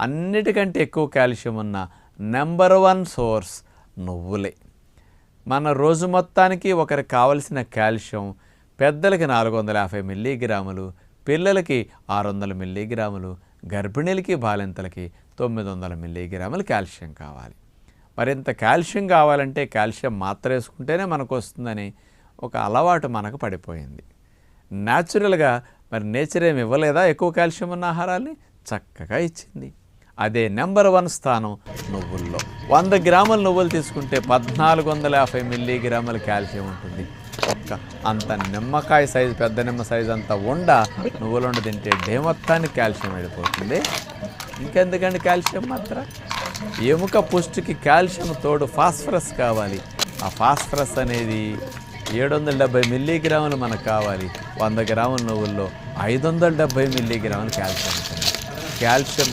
అన్నిటికంటే ఎక్కువ కాల్షియం ఉన్న నెంబర్ 1 సోర్స్ నువ్వులే. మన రోజు మొత్తానికి ఒకరికి కావలసిన కాల్షియం పెద్దలకి 450 మిల్లీగ్రాములు, పిల్లలకి 600 మిల్లీగ్రాములు, గర్భిణీలకి బాలింతలకి 900 మిల్లీగ్రాములు కాల్షియం కావాలి. మరింత కాల్షియం కావాలంటే కాల్షియం మాత్ర వేసుకుంటేనే మనకు వస్తుందని ఒక అలవాటు మనకు పడిపోయింది. న్యాచురల్గా మరి నేచర్ ఏమి ఇవ్వలేదా ఎక్కువ కాల్షియం ఉన్న ఆహారాన్ని? చక్కగా ఇచ్చింది. అదే నెంబర్ 1 స్థానం నువ్వుల్లో. 100 గ్రాముల నువ్వులు తీసుకుంటే 1450 మిల్లీగ్రాముల కాల్షియం ఉంటుంది. అంత నిమ్మకాయ సైజు, పెద్ద నిమ్మ సైజు అంత నువ్వులుండ తింటే డే మొత్తానికి కాల్షియం వెళ్ళిపోతుంది. ఇంకెందుకండి కాల్షియం మాత్ర? ఎముక పుష్టికి కాల్షియం తోడు ఫాస్ఫరస్ కావాలి. ఆ ఫాస్ఫరస్ అనేది 770 మిల్లీగ్రాములు మనకు కావాలి. 100 గ్రాముల నువ్వుల్లో 570 మిల్లీగ్రాములు కాల్షియం ఉంటుంది. కాల్షియం